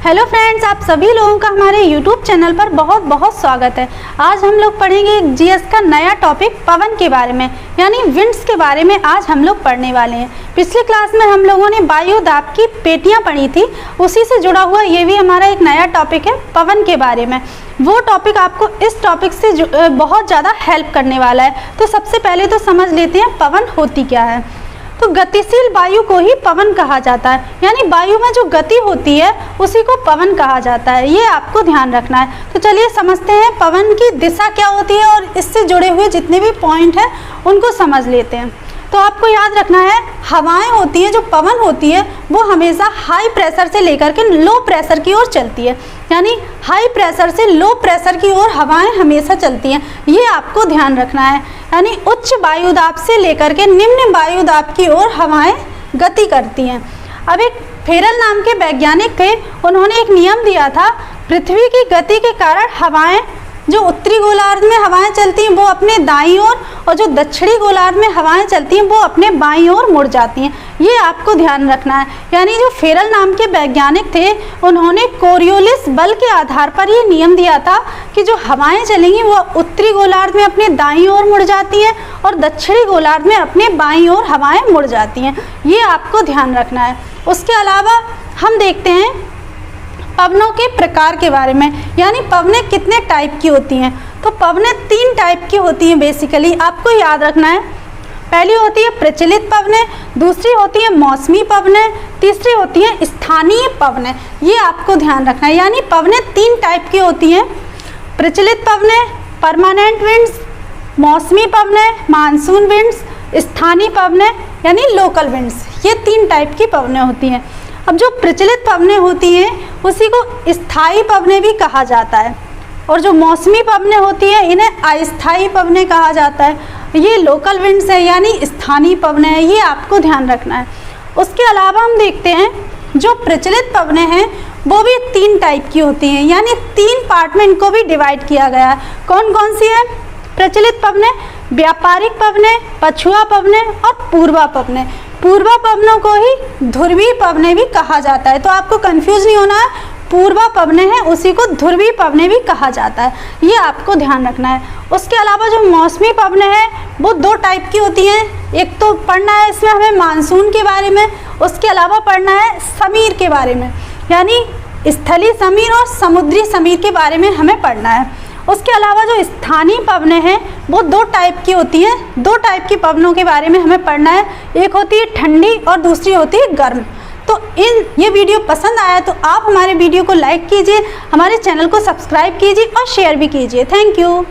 Hello friends, आप सभी लोगों का हमारे YouTube चैनल पर बहुत बहुत स्वागत है। आज हम लोग पढ़ेंगे जीएस का नया टॉपिक पवन के बारे में, यानी विंड्स के बारे में आज हम लोग पढ़ने वाले हैं। पिछली क्लास में हम लोगों ने वायु दाब की पेटियां पढ़ी थी, उसी से जुड़ा हुआ ये भी हमारा एक नया टॉपिक है पवन के बारे में। वो टॉपिक आपको इस टॉपिक से बहुत ज़्यादा हेल्प करने वाला है। तो सबसे पहले तो समझ लेते हैं पवन होती क्या है। तो गतिशील वायु को ही पवन कहा जाता है, यानी वायु में जो गति होती है उसी को पवन कहा जाता है। ये आपको ध्यान रखना है। तो चलिए समझते हैं पवन की दिशा क्या होती है और इससे जुड़े हुए जितने भी पॉइंट हैं उनको समझ लेते हैं। तो आपको याद रखना है, हवाएं होती हैं, जो पवन होती है वो हमेशा हाई प्रेशर से लेकर के लो प्रेशर की ओर चलती है, यानी हाई प्रेशर से लो प्रेशर की ओर हवाएं हमेशा चलती हैं। ये आपको ध्यान रखना है, यानी उच्च वायुदाब से लेकर के निम्न वायुदाब की ओर हवाएं गति करती हैं। अब एक फेरल नाम के वैज्ञानिक थे, उन्होंने एक नियम दिया था, पृथ्वी की गति के कारण हवाएं, जो उत्तरी गोलार्ध में हवाएं चलती हैं वो अपने दाईं ओर और जो दक्षिणी गोलार्ध में हवाएं चलती हैं वो अपने बाईं ओर मुड़ जाती हैं। ये आपको ध्यान रखना है। यानी जो फेरल नाम के वैज्ञानिक थे, उन्होंने कोरियोलिस बल के आधार पर ये नियम दिया था कि जो हवाएं चलेंगी वो उत्तरी गोलार्ध में अपने दाईं ओर मुड़ जाती हैं और दक्षिणी गोलार्ध में अपने बाईं ओर हवाएं मुड़ जाती हैं। ये आपको ध्यान रखना है। उसके अलावा हम देखते हैं पवनों के प्रकार के बारे में, यानी पवनें कितने टाइप की होती हैं। तो पवनें 3 टाइप की होती हैं बेसिकली, आपको याद रखना है। पहली होती है प्रचलित पवनें, दूसरी होती है मौसमी पवनें, तीसरी होती है स्थानीय पवनें। ये आपको ध्यान रखना है। यानी पवनें 3 टाइप की होती हैं, प्रचलित पवनें परमानेंट विंड्स, मौसमी पवनें मानसून विंड्स, स्थानीय पवनें यानी लोकल विंड्स। ये 3 टाइप की पवनें होती हैं। अब जो प्रचलित पवनें होती हैं उसी को स्थायी पवनें भी कहा जाता है, और जो मौसमी पवनें होती हैं इन्हें अस्थायी पवनें कहा जाता है। ये लोकल विंड्स है, यानी स्थानीय पवनें हैं। ये आपको ध्यान रखना है। उसके अलावा हम देखते हैं जो प्रचलित पवनें हैं वो भी 3 टाइप की होती हैं, यानी 3 पार्ट में इनको भी डिवाइड किया गया है। कौन कौन सी है? प्रचलित पवनें, व्यापारिक पवनें, पछुआ पवनें और पूर्वा पवनें। पूर्वा पवनों को ही ध्रुवीय पवनें भी कहा जाता है। तो आपको कंफ्यूज नहीं होना है, पूर्वा पवनें हैं उसी को ध्रुवीय पवनें भी कहा जाता है। ये आपको ध्यान रखना है। उसके अलावा जो मौसमी पवनें हैं वो 2 टाइप की होती हैं। एक तो पढ़ना है इसमें हमें मानसून के बारे में, उसके अलावा पढ़ना है समीर के बारे में, यानी स्थलीय समीर और समुद्री समीर के बारे में हमें पढ़ना है। उसके अलावा जो स्थानीय पवनें हैं वो 2 टाइप की होती हैं। 2 टाइप की पवनों के बारे में हमें पढ़ना है, एक होती है ठंडी और दूसरी होती है गर्म। तो ये वीडियो पसंद आया तो आप हमारे वीडियो को लाइक कीजिए, हमारे चैनल को सब्सक्राइब कीजिए और शेयर भी कीजिए। Thank you.